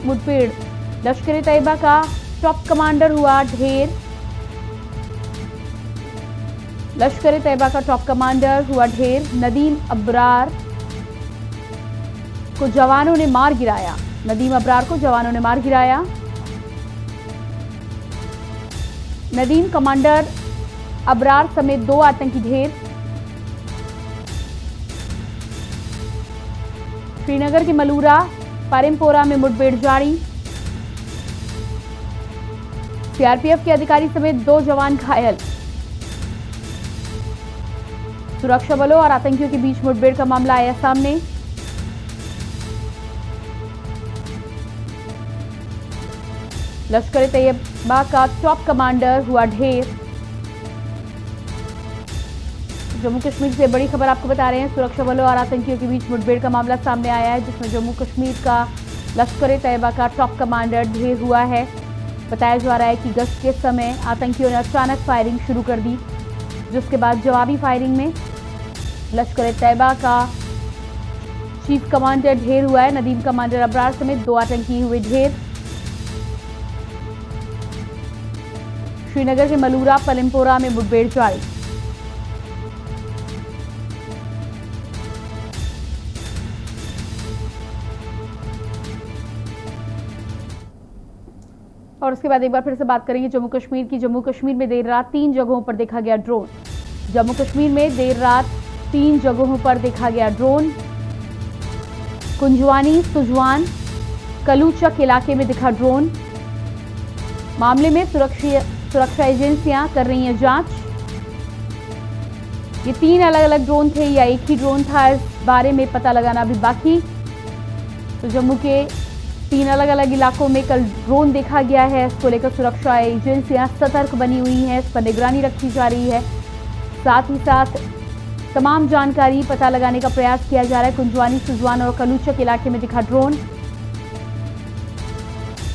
मुठभेड़, लश्कर ए तैयबा का top commander हुआ ढेर। लश्कर ए तैयबा का टॉप कमांडर हुआ ढेर। नदीम अब्रार को जवानों ने मार गिराया। नदीम अब्रार को जवानों ने मार गिराया। नदीम कमांडर अब्रार समेत 2 आतंकी ढेर। श्रीनगर के मलूरा पारिमपोरा में मुठभेड़ जारी। सीआरपीएफ के अधिकारी समेत 2 जवान घायल। सुरक्षा बलों और आतंकियों के बीच मुठभेड़ का मामला आया सामने। लश्कर ए तैयबा का टॉप कमांडर हुआ ढेर। जम्मू कश्मीर से बड़ी खबर आपको बता रहे हैं। सुरक्षा बलों और आतंकियों के बीच मुठभेड़ का मामला सामने आया है, जिसमें जम्मू कश्मीर का लश्कर ए तैयबा का टॉप कमांडर ढेर हुआ है। बताया जा रहा है कि गश्त के समय आतंकियों ने अचानक फायरिंग शुरू कर दी, जिसके बाद जवाबी फायरिंग में लश्कर ए तैयबा का चीफ कमांडर ढेर हुआ है। नदीम कमांडर अब्रार समेत 2 आतंकी हुए ढेर। श्रीनगर के मलूरा पारिमपोरा में मुठभेड़ जारी। और उसके बाद एक बार फिर से बात करेंगे जम्मू कश्मीर की। जम्मू कश्मीर में देर रात 3 जगहों पर देखा गया ड्रोन। जम्मू कश्मीर में देर रात 3 जगहों पर देखा गया ड्रोन। कुंजवानी, सुजवान, कलूचक इलाके में दिखा ड्रोन। मामले में सुरक्षा एजेंसियां कर रही हैं जांच। ये 3 अलग अलग ड्रोन थे या एक ही ड्रोन था, इस बारे में पता लगाना अभी बाकी। तो जम्मू के 3 अलग अलग इलाकों में कल ड्रोन देखा गया है। इसको लेकर सुरक्षा एजेंसियां सतर्क बनी हुई हैं, इस पर निगरानी रखी जा रही है। साथ ही साथ तमाम जानकारी पता लगाने का प्रयास किया जा रहा है। कुंजवानी, सुजवान और कलूचक इलाके में दिखा ड्रोन।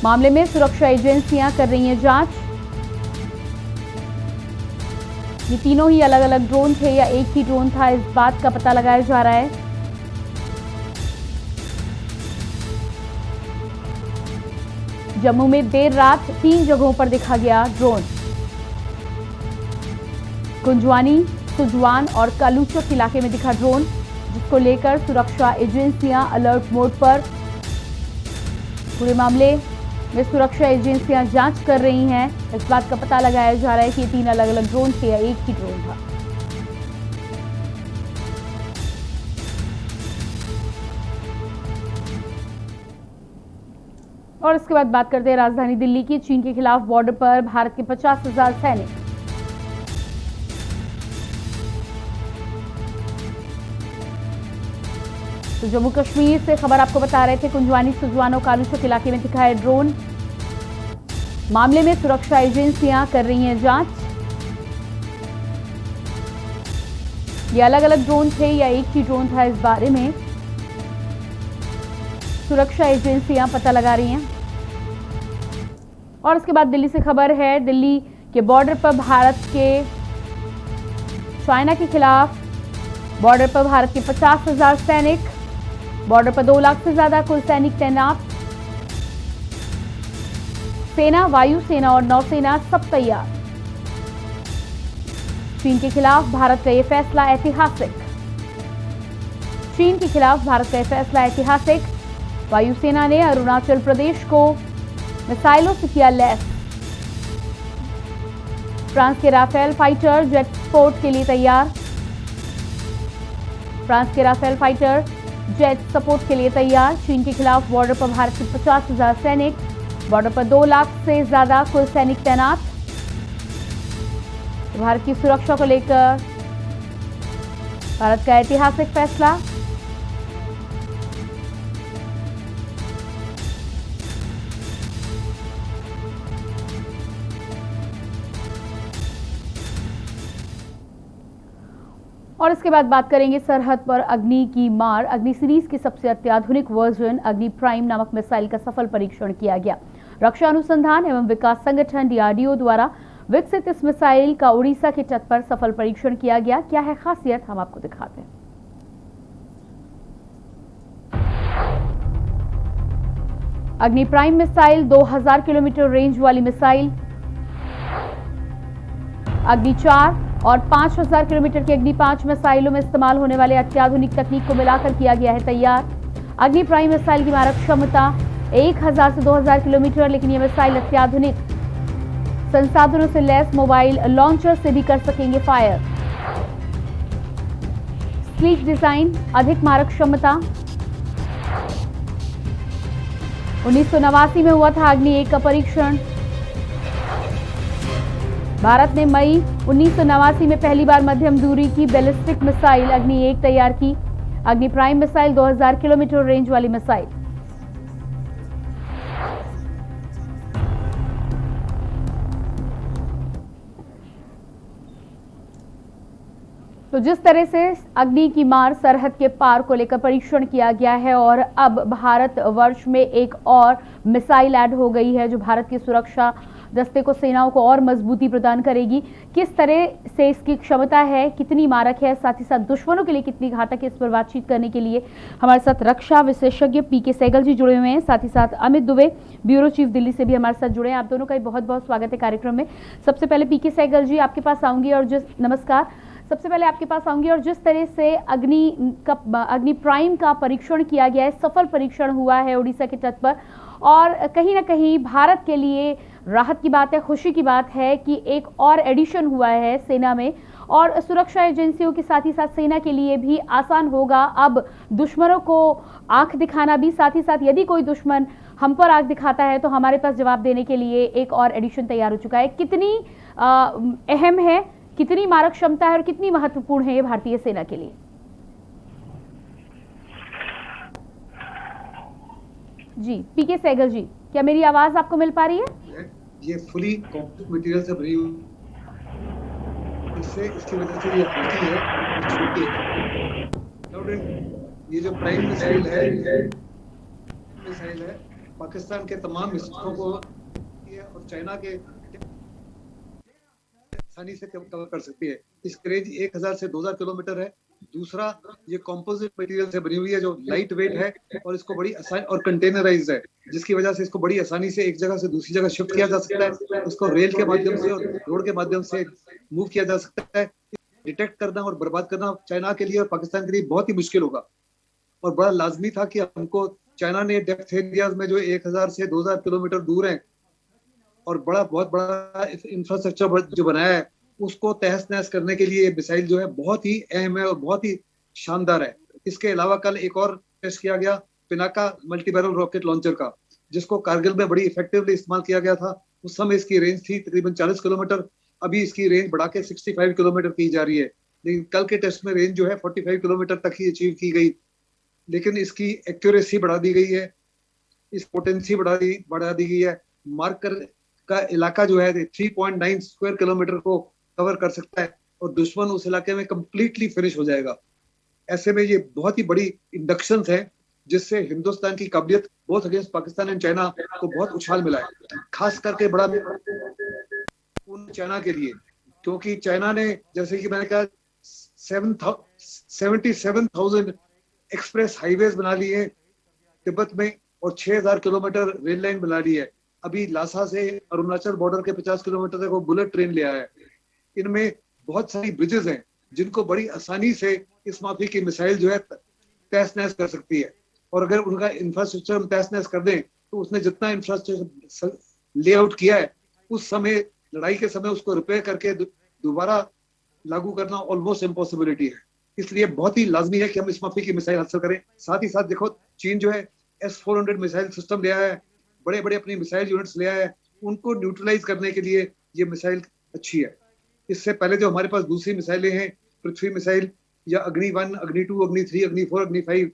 मामले में सुरक्षा एजेंसियां कर रही हैं जांच। ये तीनों ही अलग अलग ड्रोन थे या एक ही ड्रोन था, इस बात का पता लगाया जा रहा है। जम्मू में देर रात 3 जगहों पर देखा गया ड्रोन। कुंजवानी, सुजवान और कलूचक इलाके में दिखा ड्रोन, जिसको लेकर सुरक्षा एजेंसियां अलर्ट मोड पर। पूरे मामले में सुरक्षा एजेंसियां जांच कर रही हैं। इस बात का पता लगाया जा रहा है कि ये 3 अलग अलग ड्रोन थे या एक ही ड्रोन था। और इसके बाद बात करते हैं राजधानी दिल्ली की। चीन के खिलाफ बॉर्डर पर भारत के 50,000 सैनिक। तो जम्मू कश्मीर से खबर आपको बता रहे थे। कुंजवानी, सुजवान और कालूचक इलाके में दिखा है ड्रोन। मामले में सुरक्षा एजेंसियां कर रही हैं जांच। ये अलग अलग ड्रोन थे या एक ही ड्रोन था, इस बारे में सुरक्षा एजेंसियां पता लगा रही हैं। और इसके बाद दिल्ली से खबर है। दिल्ली के बॉर्डर पर भारत के चाइना के खिलाफ बॉर्डर पर भारत के 50,000 सैनिक। बॉर्डर पर 2 लाख से ज्यादा कुल सैनिक तैनात। सेना, वायुसेना और नौसेना सब तैयार। चीन के खिलाफ भारत का यह फैसला ऐतिहासिक। चीन के खिलाफ भारत का यह फैसला ऐतिहासिक। वायुसेना ने अरुणाचल प्रदेश को मिसाइलों से किया लैस। फ्रांस के राफेल फाइटर जेट सपोर्ट के लिए तैयार। फ्रांस के राफेल फाइटर जेट सपोर्ट के लिए तैयार। चीन के खिलाफ बॉर्डर पर भारत के 50,000 सैनिक। बॉर्डर पर 2 लाख से ज्यादा कुल सैनिक तैनात। भारत की सुरक्षा को लेकर भारत का ऐतिहासिक फैसला। और इसके बाद बात करेंगे सरहद पर अग्नि की मार। अग्नि सीरीज की सबसे अत्याधुनिक वर्जन अग्नि प्राइम नामक मिसाइल का सफल परीक्षण किया गया। रक्षा अनुसंधान एवं विकास संगठन डीआरडीओ द्वारा विकसित इस मिसाइल का उड़ीसा के तट पर सफल परीक्षण किया गया। क्या है खासियत, हम आपको दिखाते हैं। अग्नि प्राइम मिसाइल 2000 किलोमीटर रेंज वाली मिसाइल, अग्नि 4 और 5000 किलोमीटर की अग्नि 5 मिसाइलों में इस्तेमाल होने वाले अत्याधुनिक तकनीक को मिलाकर किया गया है तैयार। अग्नि प्राइम मिसाइल की मारक क्षमता 1000 से 2000 किलोमीटर, लेकिन यह मिसाइल अत्याधुनिक संसाधनों से लैस मोबाइल लॉन्चर से भी कर सकेंगे फायर। स्लीक डिजाइन, अधिक मारक क्षमता। 1989 में हुआ था अग्नि 1 का परीक्षण। भारत ने मई 1989 में पहली बार मध्यम दूरी की बैलिस्टिक मिसाइल अग्नि 1 तैयार की। अग्नि प्राइम मिसाइल 2000 किलोमीटर रेंज वाली मिसाइल। तो जिस तरह से अग्नि की मार सरहद के पार को लेकर परीक्षण किया गया है और अब भारत वर्ष में एक और मिसाइल ऐड हो गई है जो भारत की सुरक्षा दस्ते को, सेनाओं को और मजबूती प्रदान करेगी। किस तरह से इसकी क्षमता है, कितनी मारक है, साथ ही साथ दुश्मनों के लिए कितनी घातक है, इस पर बातचीत करने के लिए हमारे साथ रक्षा विशेषज्ञ पीके सहगल जी जुड़े हुए हैं। साथ ही साथ अमित दुबे, ब्यूरो चीफ दिल्ली से भी हमारे साथ जुड़े हैं। आप दोनों का बहुत बहुत स्वागत है कार्यक्रम में। सबसे पहले पीके सहगल जी आपके पास आऊंगी और नमस्कार। सबसे पहले आपके पास आऊंगी और जिस तरह से अग्नि प्राइम का परीक्षण किया गया है, सफल परीक्षण हुआ है उड़ीसा के तट पर, और कहीं ना कहीं भारत के लिए राहत की बात है, खुशी की बात है कि एक और एडिशन हुआ है सेना में, और सुरक्षा एजेंसियों के साथ ही साथ सेना के लिए भी आसान होगा अब दुश्मनों को आंख दिखाना भी। साथ ही साथ यदि कोई दुश्मन हम पर आंख दिखाता है तो हमारे पास जवाब देने के लिए एक और एडिशन तैयार हो चुका है। कितनी अहम है, कितनी मारक क्षमता है और कितनी महत्वपूर्ण है ये भारतीय सेना के लिए? जी पीके सहगल जी, क्या मेरी आवाज आपको मिल पा रही है? ये फुली कॉम्पोजिट मटेरियल से बनी हुई, इससे इसकी वजह से ये हल्की है, छोटी है। ये जो प्राइम मिसाइल है पाकिस्तान के तमाम मिसाइलों को और चाइना के आसानी से कवर कर सकती है। इसकी रेंज 1000 से 2000 किलोमीटर है। दूसरा, ये कॉम्पोजिट मटेरियल से बनी हुई है जो लाइट वेट है और इसको बड़ी आसान और कंटेनराइज्ड है, जिसकी वजह से इसको बड़ी आसानी से एक जगह से दूसरी जगह शिफ्ट किया जा सकता है। इसको रेल के माध्यम से और रोड के माध्यम से मूव किया जा सकता है। डिटेक्ट करना और बर्बाद करना चाइना के लिए और पाकिस्तान के लिए बहुत ही मुश्किल होगा, और बड़ा लाजमी था कि हमको चाइना ने डेप्थ एरियाज में जो 1000 से 2000 किलोमीटर दूर है और बहुत बड़ा इंफ्रास्ट्रक्चर जो बनाया है, उसको तहस नहस करने के लिए मिसाइल जो है बहुत ही अहम है और बहुत ही शानदार है। इसके अलावा कल एक और टेस्ट किया गया Pinaka multi barrel rocket launcher का, जिसको कारगिल में बड़ी इफेक्टिवली इस्तेमाल किया गया था। उस समय इसकी रेंज थी तकरीबन 40 किलोमीटर, अभी इसकी रेंज बढ़ा के 65 किलोमीटर की जा रही है। लेकिन कल के टेस्ट में रेंज जो है 45 किलोमीटर तक ही अचीव की गई, लेकिन इसकी एक्यूरेसी बढ़ा दी गई है, इस पोटेंसी बढ़ा दी गई है। मार्कर का इलाका जो है 3.9 स्क्वायर किलोमीटर को कवर कर सकता है और दुश्मन उस इलाके में कंप्लीटली फिनिश हो जाएगा। ऐसे में ये बहुत ही बड़ी इंडक्शन है, जिससे हिंदुस्तान की काबिलियत both against Pakistan and China को बहुत उछाल मिला है। खास करके बड़ा चाइना के लिए, क्योंकि चाइना ने, जैसे कि मैंने कहा, 77,000 एक्सप्रेस हाईवेज बना लिए तिब्बत में और 6000 किलोमीटर रेल लाइन बना ली है। अभी लासा से अरुणाचल बॉर्डर के 50 किलोमीटर तक वो बुलेट ट्रेन ले आया है। इनमें बहुत सारी ब्रिजेस हैं जिनको बड़ी आसानी से इस माफी की मिसाइल जो है तहस नहस कर सकती है, और अगर उनका इंफ्रास्ट्रक्चर हम तहस नहस कर दें तो उसने जितना इंफ्रास्ट्रक्चर लेआउट किया है उस समय, लड़ाई के समय, उसको रिपेयर करके दोबारा लागू करना ऑलमोस्ट इम्पॉसिबिलिटी है। इसलिए बहुत ही लाजमी है कि हम इस माफी की मिसाइल हासिल करें। साथ ही साथ देखो, चीन जो है S-400 मिसाइल सिस्टम ले आया है, बड़े बड़े अपनी मिसाइल यूनिट्स ले आया है। उनको न्यूट्रलाइज करने के लिए ये मिसाइल अच्छी है। इससे पहले जो हमारे पास दूसरी मिसाइलें हैं, पृथ्वी मिसाइल या अग्नि 1, अग्नि 2, अग्नि 3, अग्नि 4, अग्नि 5,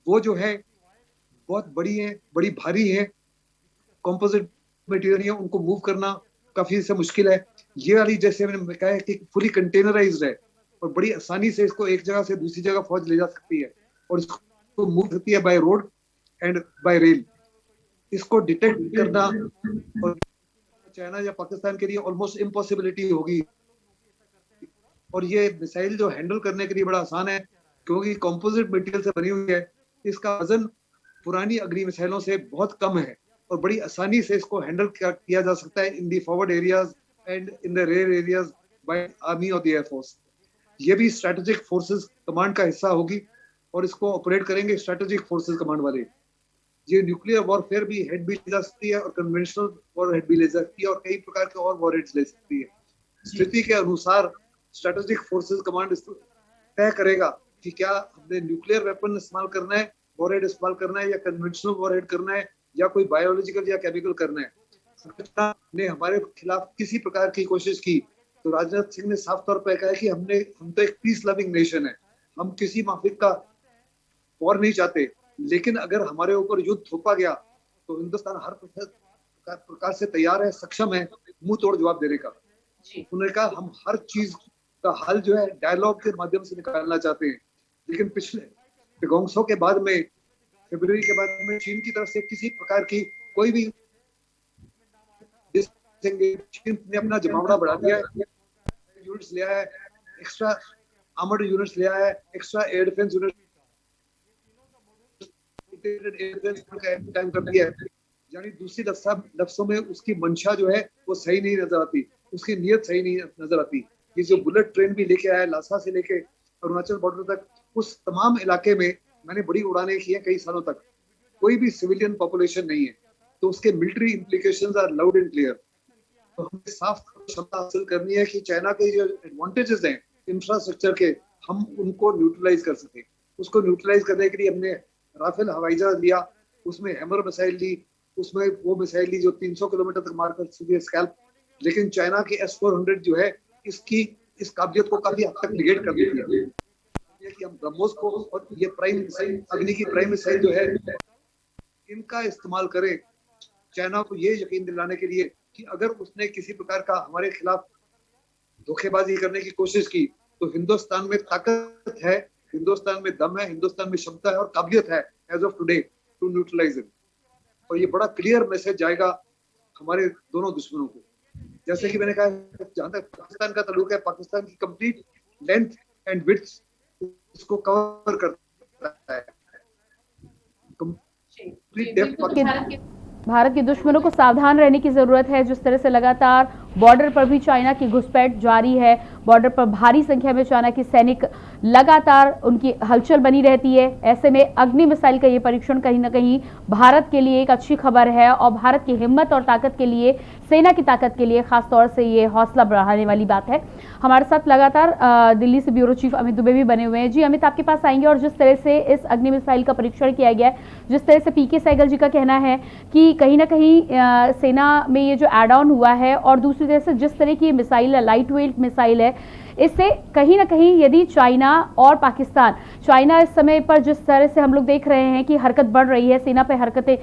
वो जो है बहुत बड़ी है, बड़ी भारी है, कॉम्पोजिट मटेरियल है, उनको मूव करना काफी से मुश्किल है। ये वाली, जैसे मैंने कहा है, कि फुली कंटेनराइज्ड है और बड़ी आसानी से इसको एक जगह से दूसरी जगह फौज ले जा सकती है और इसको मूव करती है by road and bye rail. इसको डिटेक्ट करना और चाइना या पाकिस्तान के लिए ऑलमोस्ट इम्पॉसिबिलिटी होगी, और ये मिसाइल जो हैंडल करने के लिए बड़ा आसान है क्योंकि कंपोजिट मटेरियल से बनी हुई है। इसका वजन पुरानी अग्नि मिसाइलों से बहुत कम है और बड़ी आसानी से इसको हैंडल किया जा सकता है in the forward areas and in the rear areas by army और द एयरफोर्स। ये भी स्ट्रेटेजिक फोर्सेस कमांड का हिस्सा होगी और इसको ऑपरेट करेंगे स्ट्रेटेजिक फोर्सेस कमांड वाले। ये न्यूक्लियर वॉरफेयर भी हेड भी ले जा सकती है और कन्वेंशनल वॉरहेड भी ले सकती है और कई प्रकार के और वॉरहेड्स ले सकती है। स्थिति के अनुसार स्ट्रेटेजिक फोर्सेस कमांड तय करेगा कि क्या हमने न्यूक्लियर वेपन इस्तेमाल करना है, वॉरहेड इस्तेमाल करना है, या कन्वेंशनल वॉरहेड करना है, या कोई बायोलॉजिकल या केमिकल करना है। पाकिस्तान ने हमारे खिलाफ किसी प्रकार की कोशिश की तो राजनाथ सिंह ने साफ तौर पर कहा है कि हम तो एक पीस लविंग नेशन है, हम किसी माफिक का वॉर नहीं चाहते, लेकिन अगर हमारे ऊपर युद्ध थोपा गया तो हिंदुस्तान हर प्रकार से तैयार है, सक्षम है मुंह तोड़ जवाब देने का। उन्होंने कहा हम हर चीज का हल जो है डायलॉग के माध्यम से निकालना चाहते हैं, लेकिन पिछले गोंगसो के बाद में, फरवरी के बाद में चीन की तरफ से किसी प्रकार की कोई भी चीन ने अपना जमावड़ा बढ़ा दिया है, यूनिट्स लिया है, एक्स्ट्रा आर्मर्ड यूनिट्स लिया है, extra air defence unit time कर दिया है। यानी दूसरी लफ्जों में उसकी मंशा जो है वो सही नहीं नजर आती, उसकी नीयत सही नहीं नजर आती। ये जो बुलेट ट्रेन भी लेके आया लासा से लेके अरुणाचल बॉर्डर तक, उस तमाम इलाके में मैंने बड़ी उड़ानें की हैं कई सालों तक, कोई भी सिविलियन पॉपुलेशन नहीं है, तो उसके military implications are loud and clear. तो हमें साफ क्षमता हासिल करनी है कि चाइना के जो एडवांटेजेस हैं इंफ्रास्ट्रक्चर के, हम उनको न्यूट्रलाइज कर सके। उसको न्यूट्रलाइज करने के लिए हमने राफेल हवाई जहाज लिया, उसमें हैमर मिसाइल ली, उसमें वो मिसाइल ली जो 300 किलोमीटर तक मार कर सीधे स्कैल्प। लेकिन चाइना की S-400 जो है इस काबिलियत को काफी हद तक निगेट कर देती है। ये कि हम ब्रह्मोस को और ये प्राइम मिसाइल, अग्नि की प्राइम मिसाइल जो है, इनका इस्तेमाल करें चाइना को ये यकीन दिलाने के लिए कि अगर उसने किसी प्रकार का हमारे खिलाफ धोखेबाजी करने की कोशिश की तो हिंदुस्तान में ताकत है, हिंदुस्तान में दम है, हिंदुस्तान में क्षमता है और काबिलियत है as of today to neutralise it. और ये बड़ा क्लियर मैसेज जाएगा हमारे दोनों दुश्मनों को। जैसे कि मैंने कहा, जहां तक पाकिस्तान का ताल्लुक है, पाकिस्तान की कंप्लीट लेंथ एंड विड्थ इसको कवर करता है, कंप्लीट डेप्थ। भारत के दुश्मनों को सावधान रहने की जरूरत है। जिस तरह से लगातार बॉर्डर पर भी चाइना की घुसपैठ जारी है, बॉर्डर पर भारी संख्या में चाइना की सैनिक लगातार उनकी हलचल बनी रहती है। ऐसे में अग्नि मिसाइल का ये परीक्षण कहीं ना कहीं भारत के लिए एक अच्छी खबर है और भारत की हिम्मत और ताकत के लिए, सेना की ताकत के लिए खास तौर से ये हौसला बढ़ाने वाली बात है। हमारे साथ लगातार दिल्ली से ब्यूरो चीफ अमित दुबे भी बने हुए हैं। जी अमित, आपके पास आएंगे। और जिस तरह से इस अग्नि मिसाइल का परीक्षण किया गया है, जिस तरह से पीके सहगल जी का कहना है कि कहीं ना कहीं सेना में ये जो एड ऑन हुआ है, और दूसरी तरह से जिस तरह की मिसाइल है, लाइट वेट मिसाइल है, इससे कहीं ना कहीं यदि चाइना और पाकिस्तान, चाइना इस समय पर जिस तरह से हम लोग देख रहे हैं कि हरकत बढ़ रही है, सेना पे हरकतें,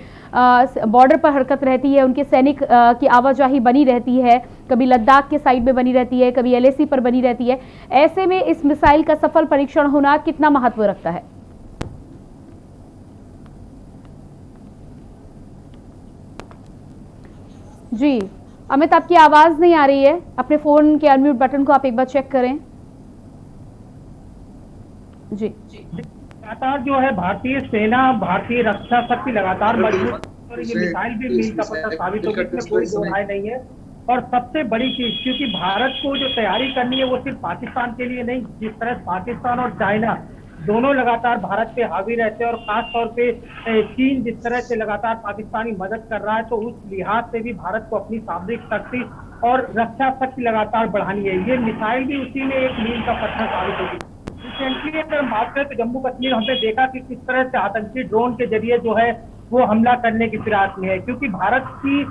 बॉर्डर पर हरकत रहती है, उनके सैनिक की आवाजाही बनी रहती है, कभी लद्दाख के साइड में बनी रहती है, कभी LAC पर बनी रहती है। ऐसे में इस मिसाइल का सफल परीक्षण होना कितना महत्व रखता है? जी अमित, आपकी आवाज नहीं आ रही है, अपने फोन के अनम्यूट बटन को आप एक बार चेक करें। जी लगातार जो है भारतीय सेना, भारतीय रक्षा शक्ति लगातार मजबूत, और ये मिसाइल भी मील का पत्थर साबित होगी, इसमें कोई दो राय नहीं है। और सबसे बड़ी चीज, क्योंकि भारत को जो तैयारी करनी है वो सिर्फ पाकिस्तान के लिए नहीं, जिस तरह पाकिस्तान और चाइना दोनों लगातार भारत पे हावी रहते हैं, और खास तौर पे चीन जिस तरह से लगातार पाकिस्तानी मदद कर रहा है, तो उस लिहाज से भी भारत को अपनी सामरिक शक्ति और रक्षा शक्ति लगातार बढ़ानी है। ये मिसाइल भी उसी में एक मील का पत्थर साबित होगी। रिसेंटली अगर हम बात करें तो जम्मू कश्मीर हमने देखा कि किस तरह से आतंकी ड्रोन के जरिए जो है वो हमला करने की फिराक में है, क्योंकि भारत की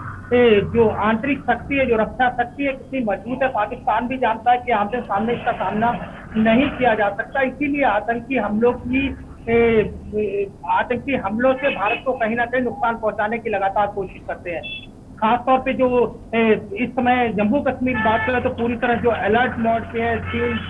जो आंतरिक शक्ति है, जो रक्षा शक्ति है, कितनी मजबूत है, पाकिस्तान भी जानता है कि आमने सामने इसका सामना नहीं किया जा सकता। इसीलिए आतंकी हमलों से भारत को कहीं ना कहीं नुकसान पहुंचाने की लगातार कोशिश करते हैं। खासतौर पे जो इस समय जम्मू कश्मीर बात करें तो पूरी तरह जो अलर्ट मोड पे है,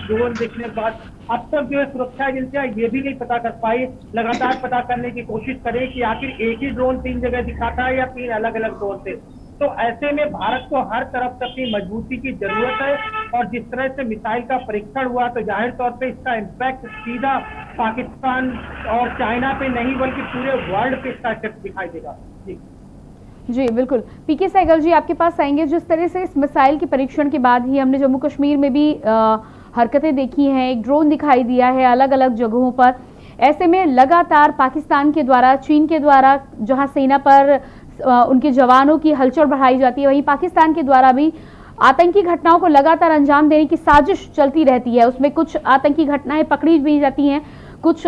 ड्रोन देखने के बाद अब तक जो है सुरक्षा एजेंसियां ये भी नहीं पता कर पाई, लगातार पता करने की कोशिश करें कि आखिर एक ही ड्रोन 3 जगह दिखाता है या 3 अलग अलग ड्रोन थे। तो ऐसे में भारत को हर तरफ से अपनी मजबूती की जरूरत है, और जिस तरह से मिसाइल का परीक्षण हुआ तो जाहिर तौर पे इसका इम्पैक्ट सीधा पाकिस्तान और चाइना पे नहीं बल्कि पूरे वर्ल्ड पे इसका इफेक्ट दिखाई देगा। जी जी बिल्कुल। पीके सहगल जी आपके पास आएंगे। जिस तरह से इस मिसाइल के परीक्षण के बाद ही हमने जम्मू कश्मीर में भी हरकतें देखी हैं, एक ड्रोन दिखाई दिया है अलग अलग जगहों पर, ऐसे में लगातार पाकिस्तान के द्वारा, चीन के द्वारा जहां सेना पर उनके जवानों की हलचल बढ़ाई जाती है, वहीं पाकिस्तान के द्वारा भी आतंकी घटनाओं को लगातार अंजाम देने की साजिश चलती रहती है। उसमें कुछ आतंकी घटनाएं पकड़ी भी जाती हैं, कुछ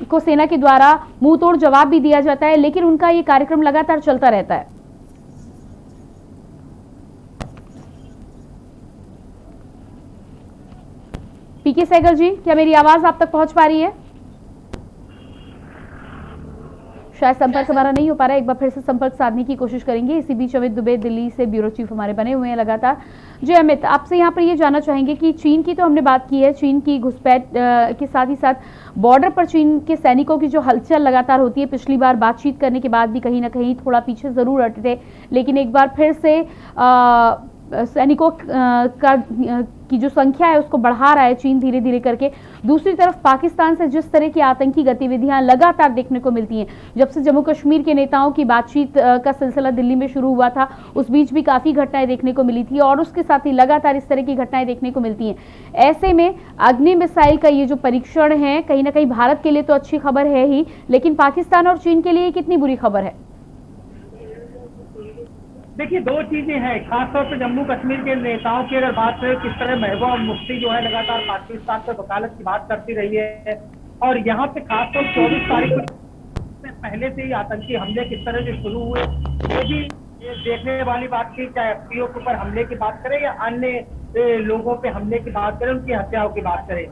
को सेना के द्वारा मुंह तोड़ जवाब भी दिया जाता है, लेकिन उनका ये कार्यक्रम लगातार चलता रहता है। पीके सहगल जी, क्या मेरी आवाज आप तक पहुंच पा रही है? शायद संपर्क हमारा नहीं हो पा रहा है, एक बार फिर से संपर्क साधने की कोशिश करेंगे। इसी बीच अमित दुबे दिल्ली से ब्यूरो चीफ हमारे बने हुए हैं लगातार। जी अमित, आपसे यहाँ पर ये जानना चाहेंगे कि चीन की तो हमने बात की है, चीन की घुसपैठ के साथ ही साथ बॉर्डर पर चीन के सैनिकों की जो हलचल लगातार होती है, पिछली बार बातचीत करने के बाद भी कहीं ना कहीं थोड़ा पीछे जरूर हटे थे, लेकिन एक बार फिर से सैनिकों की जो संख्या है उसको बढ़ा रहा है चीन धीरे धीरे करके। दूसरी तरफ पाकिस्तान से जिस तरह की आतंकी गतिविधियां लगातार देखने को मिलती हैं, जब से जम्मू कश्मीर के नेताओं की बातचीत का सिलसिला दिल्ली में शुरू हुआ था, उस बीच भी काफी घटनाएं देखने को मिली थी और उसके साथ ही लगातार इस तरह की घटनाएं देखने को मिलती हैं। ऐसे में अग्नि मिसाइल का ये जो परीक्षण है, कहीं ना कहीं भारत के लिए तो अच्छी खबर है ही, लेकिन पाकिस्तान और चीन के लिए कितनी बुरी खबर है? देखिए, दो चीजें हैं। खासतौर पर जम्मू कश्मीर के नेताओं की अगर बात करें, किस तरह महबूबा मुफ्ती जो है लगातार पाकिस्तान पर वकालत की बात करती रही है, और यहाँ पे खासतौर 24 तारीख से पहले से ही आतंकी हमले किस तरह से शुरू हुए, ये भी देखने वाली बात थी। चाहे एफपीओ के ऊपर हमले की बात करें या अन्य लोगों पे हमले की बात करें, उनकी हत्याओं की बात करें।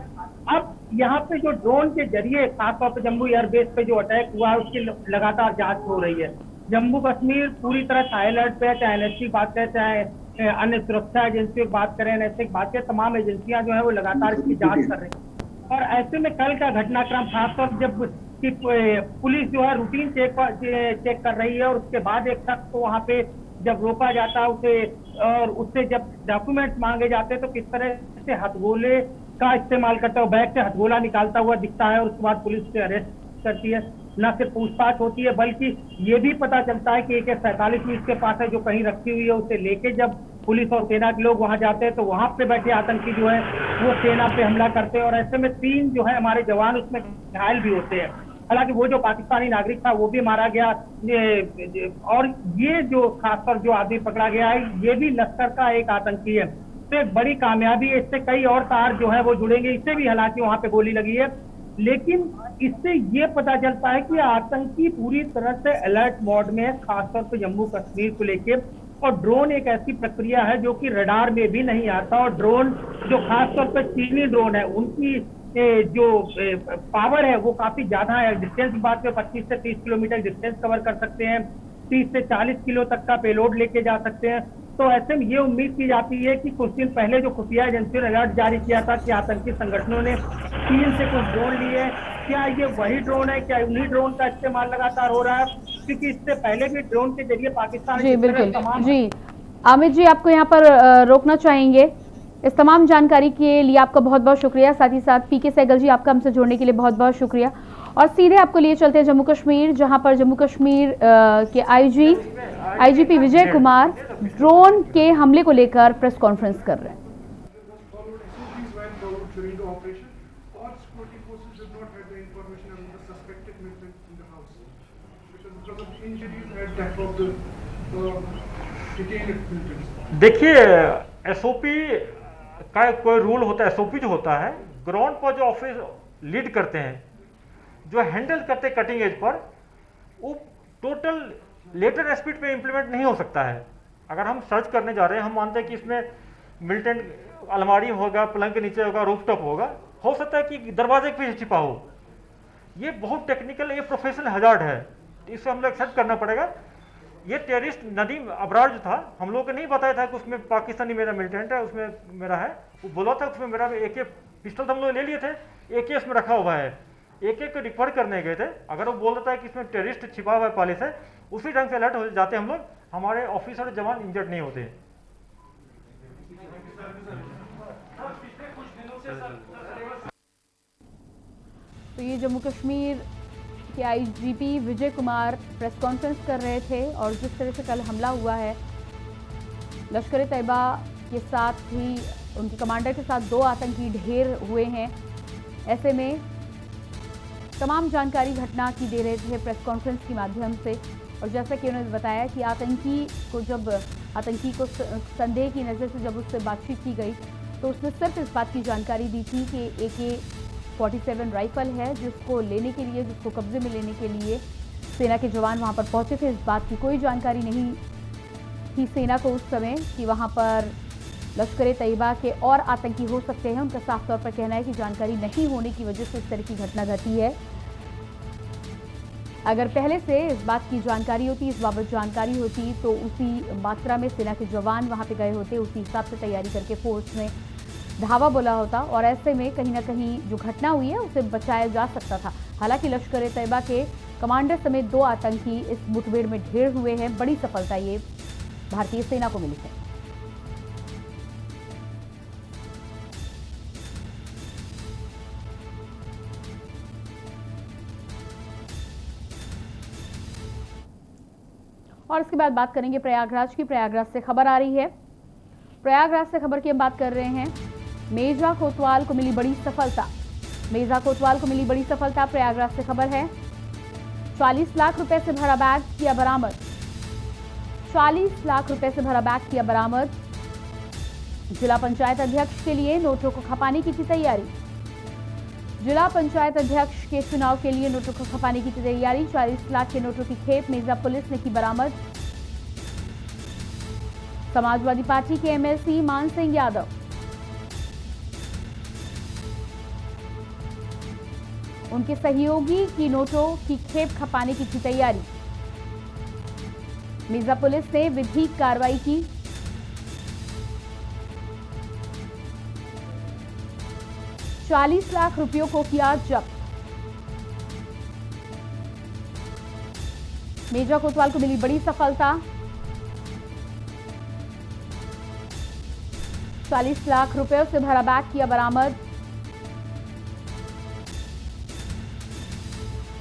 अब यहाँ पे जो ड्रोन के जरिए खासतौर पर जम्मू एयरबेस पे जो अटैक हुआ है, उसकी लगातार जांच हो रही है। जम्मू कश्मीर पूरी तरह हाई अलर्ट पे है, चाहे एनएससी की बात करें, चाहे अन्य सुरक्षा एजेंसियों की बात करें, एनएससी की बात करें, तमाम एजेंसियां जो है वो लगातार इसकी जांच कर रही हैं। और ऐसे में कल का घटनाक्रम खासतौर जब कि पुलिस जो है रूटीन चेक कर रही है, और उसके बाद एक शख्स को वहाँ पे जब रोका जाता है उसे, और उससे जब डॉक्यूमेंट्स मांगे जाते हैं, तो किस तरह से हथगोले का इस्तेमाल करता है, बैग से हथगोला निकालता हुआ दिखता है, और उसके बाद पुलिस उसे अरेस्ट करती है। न सिर्फ पूछताछ होती है, बल्कि ये भी पता चलता है कि AK-47 भी इसके पास है जो कहीं रखी हुई है। उसे लेके जब पुलिस और सेना के लोग वहां जाते हैं, तो वहां पे बैठे आतंकी जो है वो सेना पे हमला करते हैं, और ऐसे में 3 जो है हमारे जवान उसमें घायल भी होते हैं। हालांकि वो जो पाकिस्तानी नागरिक था वो भी मारा गया, और ये जो खासकर जो आदमी पकड़ा गया है, ये भी लश्कर का एक आतंकी है। तो एक बड़ी कामयाबी है, इससे कई और तार जो है वो जुड़ेंगे। इससे भी हालांकि वहां पे गोली लगी है, लेकिन इससे ये पता चलता है कि आतंकी पूरी तरह से अलर्ट मोड में है, खासतौर पर जम्मू कश्मीर को लेके। और ड्रोन एक ऐसी प्रक्रिया है जो कि रडार में भी नहीं आता, और ड्रोन जो खासतौर पर चीनी ड्रोन है, उनकी जो पावर है वो काफी ज्यादा है। डिस्टेंस की बात में 25 से 30 किलोमीटर डिस्टेंस कवर कर सकते हैं, 30 से 40 किलो तक का पेलोड लेके जा सकते हैं। तो ऐसे में ये उम्मीद की जाती है कि कुछ दिन पहले जो खुफिया एजेंसियों ने अलर्ट जारी किया था कि आतंकी संगठनों ने चीन से कुछ ड्रोन लिए, क्या ये वही ड्रोन है, क्या उन्हीं ड्रोन का इस्तेमाल लगातार हो रहा है? क्योंकि इससे पहले भी ड्रोन के जरिए पाकिस्तान जी बिल्कुल जी अमित जी, आपको यहाँ पर रोकना चाहेंगे। इस तमाम जानकारी के लिए आपका बहुत बहुत शुक्रिया। साथ ही साथ पीके सहगल जी, आपका हमसे जुड़ने के लिए बहुत बहुत शुक्रिया। और सीधे आपको लिए चलते हैं जम्मू कश्मीर, जहां पर जम्मू कश्मीर के आईजीपी विजय कुमार ड्रोन के हमले को लेकर प्रेस कॉन्फ्रेंस कर रहे हैं। देखिए, एसओपी का कोई रूल होता है। एसओपी जो होता है, ग्राउंड पर जो ऑफिस लीड करते हैं, जो हैंडल करते हैं कटिंग एज पर, वो टोटल लेटर स्पीड पे इंप्लीमेंट नहीं हो सकता है। अगर हम सर्च करने जा रहे हैं, हम मानते हैं कि इसमें मिलिटेंट अलमारी होगा, पलंग के नीचे होगा, रूफटॉप होगा, हो सकता है कि दरवाजे के पीछे छिपा हो। ये बहुत टेक्निकल, ये प्रोफेशनल हजार्ड है, इसे हम लोग एक्सेप्ट करना पड़ेगा। ये टेररिस्ट नदीम अबरार जो था, हम लोगों को नहीं बताया था कि उसमें पाकिस्तानी मेरा मिलिटेंट है, उसमें मेरा है। वो बोला था उसमें मेरा AK पिस्टल तो हम लोग ले लिए थे, AK उसमें रखा हुआ है। AK को रिकवर करने गए थे। अगर वो बोल रहा है कि इसमें टेररिस्ट छिपा हुआ है पहले से, उसी ढंग से अलर्ट हो जाते हम लोग, हमारे ऑफिसर और जवान इंजर्ड नहीं होते। तो ये जम्मू कश्मीर के IGP Vijay Kumar press conference कर रहे थे और जिस तरह से कल हमला हुआ है लश्कर तैयबा के साथ ही उनके कमांडर के साथ 2 आतंकी ढेर हुए हैं। ऐसे में तमाम जानकारी घटना की दे रहे थे प्रेस कॉन्फ्रेंस के माध्यम से और जैसा कि उन्होंने बताया कि आतंकी को संदेह की नज़र से जब उससे बातचीत की गई तो उसने सिर्फ इस बात की जानकारी दी थी कि AK-47 राइफल है जिसको कब्जे में लेने के लिए सेना के जवान वहां पर पहुंचे थे। इस बात की कोई जानकारी नहीं थी सेना को उस समय कि वहां पर लश्कर तैयबा के और आतंकी हो सकते हैं। उनका साफ तौर पर कहना है कि जानकारी नहीं होने की वजह से इस तरह की घटना घटी है। अगर पहले से इस बात की जानकारी होती, इस बाबत जानकारी होती तो उसी मात्रा में सेना के जवान वहां पे गए होते, उसी हिसाब से तैयारी करके फोर्स में धावा बोला होता और ऐसे में कहीं ना कहीं जो घटना हुई है उसे बचाया जा सकता था। हालांकि लश्कर तैयबा के कमांडर समेत 2 आतंकी इस मुठभेड़ में ढेर हुए हैं। बड़ी सफलता ये भारतीय सेना को मिली है। और इसके बाद बात करेंगे प्रयागराज की। प्रयागराज से खबर आ रही है। प्रयागराज से खबर की हम बात कर रहे हैं। मेजा कोतवाल को मिली बड़ी सफलता। मेजा कोतवाल को मिली बड़ी सफलता। प्रयागराज से खबर है। 40 लाख रुपए से भरा बैग किया बरामद। 40 लाख रुपए से भरा बैग किया बरामद। जिला पंचायत अध्यक्ष के लिए नोटों को खपाने की थी तैयारी। जिला पंचायत अध्यक्ष के चुनाव के लिए नोटों को खपाने की तैयारी। 40 लाख के नोटों की खेप मेजा पुलिस ने की बरामद। समाजवादी पार्टी के MLC मान सिंह यादव, उनके सहयोगी की नोटों की खेप खपाने की थी तैयारी। मेजा पुलिस ने विधिक कार्रवाई की। ₹40 लाख रुपयों को किया जब्त। मेजा कोतवाल को मिली बड़ी सफलता। 40 लाख रुपयों से भरा बैग किया बरामद।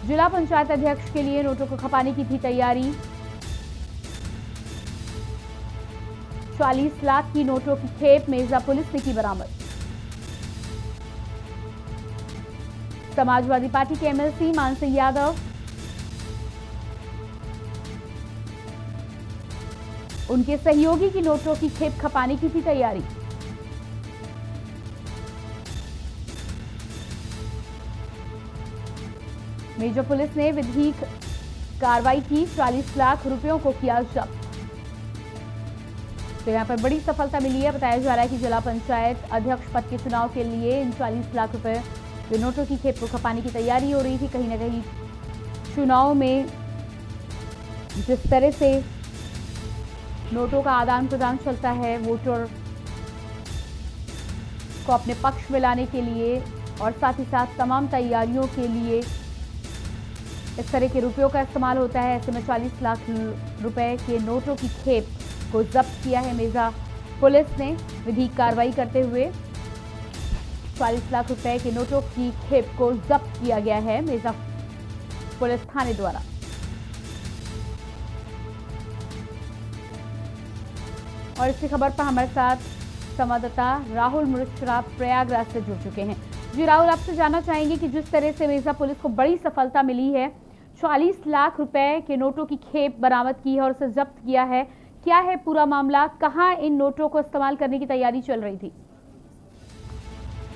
जिला पंचायत अध्यक्ष के लिए नोटों को खपाने की थी तैयारी। 40 लाख की नोटों की खेप मेजा पुलिस ने की बरामद। समाजवादी पार्टी के MLC मान सिंह यादव, उनके सहयोगी की नोटों की खेप खपाने की थी तैयारी। मेजा पुलिस ने विधिक कार्रवाई की। 40 लाख रुपयों को किया जब्त। तो यहां पर बड़ी सफलता मिली है। बताया जा रहा है कि जिला पंचायत अध्यक्ष पद के चुनाव के लिए इन 40 लाख रुपए जो नोटों की खेप को खपाने की तैयारी हो रही थी। कहीं ना कहीं चुनाव में जिस तरह से नोटों का आदान प्रदान चलता है वोटर को अपने पक्ष में लाने के लिए और साथ ही साथ तमाम तैयारियों के लिए इस तरह के रुपयों का इस्तेमाल होता है। ऐसे में 40 लाख रुपए के नोटों की खेप को जब्त किया है मेजा पुलिस ने विधिक कार्रवाई करते हुए। 40 लाख रुपए के नोटों की खेप को जब्त किया गया है मेजा पुलिस थाने द्वारा। और इसी खबर पर हमारे साथ संवाददाता राहुल मुरच्छरा प्रयागराज से जुड़ चुके हैं। जी राहुल, आपसे जानना चाहेंगे कि जिस तरह से मेजा पुलिस को बड़ी सफलता मिली है, 40 लाख रुपए के नोटों की खेप बरामद की है और उसे जब्त किया है, क्या है पूरा मामला? कहां इन नोटों को इस्तेमाल करने की तैयारी चल रही थी?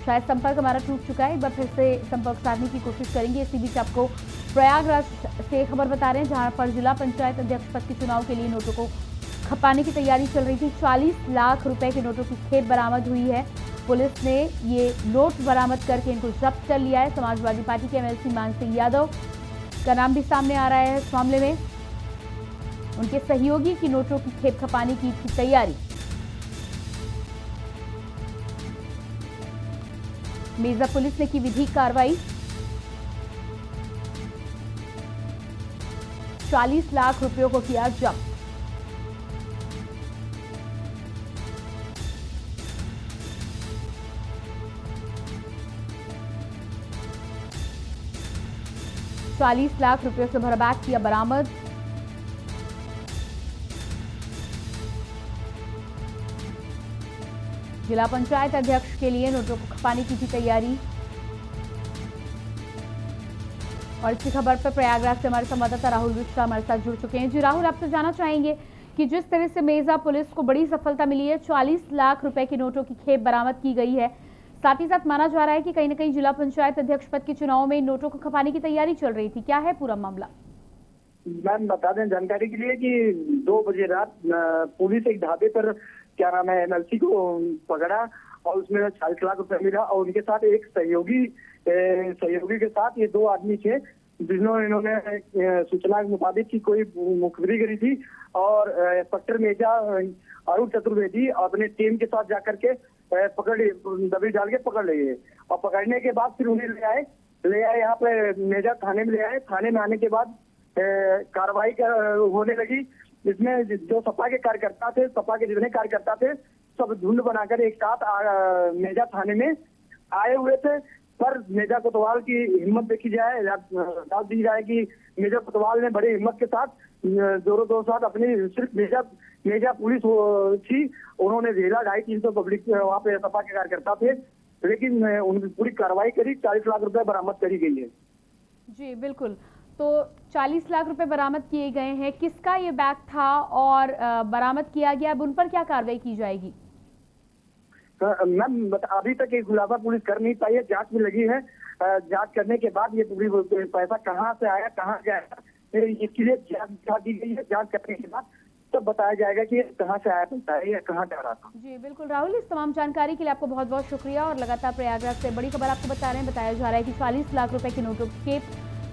शायद संपर्क हमारा टूट चुका है, एक बार फिर से संपर्क साधने की कोशिश करेंगे। इसी बीच आपको प्रयागराज से खबर बता रहे हैं जहां पर जिला पंचायत अध्यक्ष पद के चुनाव के लिए नोटों को खपाने की तैयारी चल रही थी। 40 लाख रुपए के नोटों की खेप बरामद हुई है। पुलिस ने ये नोट बरामद करके इनको जब्त कर लिया है। समाजवादी पार्टी के MLC मान सिंह यादव का नाम भी सामने आ रहा है इस मामले में। उनके सहयोगी की नोटों की खेप खपाने की थी तैयारी। मेजा पुलिस ने की विधिक कार्रवाई। 40 लाख रुपयों को किया जब्त। 40 लाख रुपयों से भरा बैग किया बरामद। जिला पंचायत अध्यक्ष के लिए नोटों को खपाने की थी तैयारी। और इसी खबर पर प्रयागराज से हमारे संवाददाता राहुल विष्टा हमारे साथ जुड़ चुके हैं। जी राहुल, आपसे जानना चाहेंगे कि जिस तरह से मेजा पुलिस को बड़ी सफलता मिली है, 40 लाख रुपए के नोटों की खेप बरामद की गई है, साथ ही साथ माना जा रहा है कि कहीं न कहीं जिला पंचायत अध्यक्ष पद के चुनाव में इन नोटों को खपाने की तैयारी चल रही थी, क्या है पूरा मामला? मैम बता दें जानकारी के लिए कि 2 बजे रात पुलिस एक ढाबे पर क्या नाम है एमएलसी को पकड़ा और उसमें 40 लाख रुपए मिला और उनके साथ एक सहयोगी के साथ ये 2 आदमी थे इन्होंने सूचना के मुताबिक की कोई मुखबिरी करी थी और इंस्पेक्टर मेजा अरुण चतुर्वेदी अपने टीम के साथ जाकर के दबी डाल के पकड़ लिए और पकड़ने के बाद फिर उन्हें ले आए यहाँ पे मेजा थाने में ले आए। थाने में आने के बाद कार्रवाई होने लगी। इसमें जो सपा के कार्यकर्ता थे, सपा के जितने कार्यकर्ता थे सब झुंड बनाकर एक साथ मेजा थाने में आए हुए थे। पर मेजा कोतवाल की हिम्मत देखी जाए, दाद दी जाए कि मेजा कोतवाल ने बड़ी हिम्मत के साथ जोरों साथ अपनी सिर्फ मेजा पुलिस थी, उन्होंने घेरा 250-300 पब्लिक वहाँ पे सपा के कार्यकर्ता थे, लेकिन उनकी पूरी कार्रवाई करी, 40 लाख रुपए बरामद करी गई है। जी बिल्कुल, तो 40 लाख रुपए बरामद किए गए हैं, किसका ये बैग था और बरामद किया गया, अब उन पर क्या कार्रवाई की जाएगी? मैम अभी तक ये खुलासा पुलिस कर नहीं पाई है, जांच में लगी है। जांच करने के बाद ये पूरी पैसा कहां से आया, कहां गया, इसके लिए जांच की गई है। जांच करने के बाद तब बताया जाएगा कि कहां से आया पैसा है या कहां जा रहा था। जी बिल्कुल राहुल, इस तमाम जानकारी के लिए आपको बहुत बहुत शुक्रिया। और लगातार प्रयागराज से बड़ी खबर आपको बता रहे हैं, बताया जा रहा है कि 40 लाख रुपए के नोटों की खेप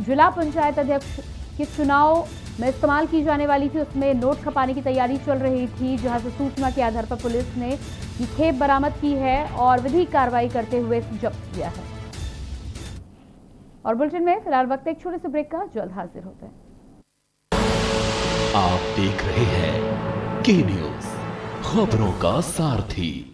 जिला पंचायत अध्यक्ष के चुनाव में इस्तेमाल की जाने वाली थी, उसमें नोट खपाने की तैयारी चल रही थी, जहां से सूचना के आधार पर पुलिस ने ये खेप बरामद की है और विधिक कार्रवाई करते हुए जब्त किया है। और बुलेटिन में फिलहाल वक्त एक छोटे से ब्रेक का, जल्द हाजिर होते हैं। आप देख रहे हैं के न्यूज़, खबरों का सारथी।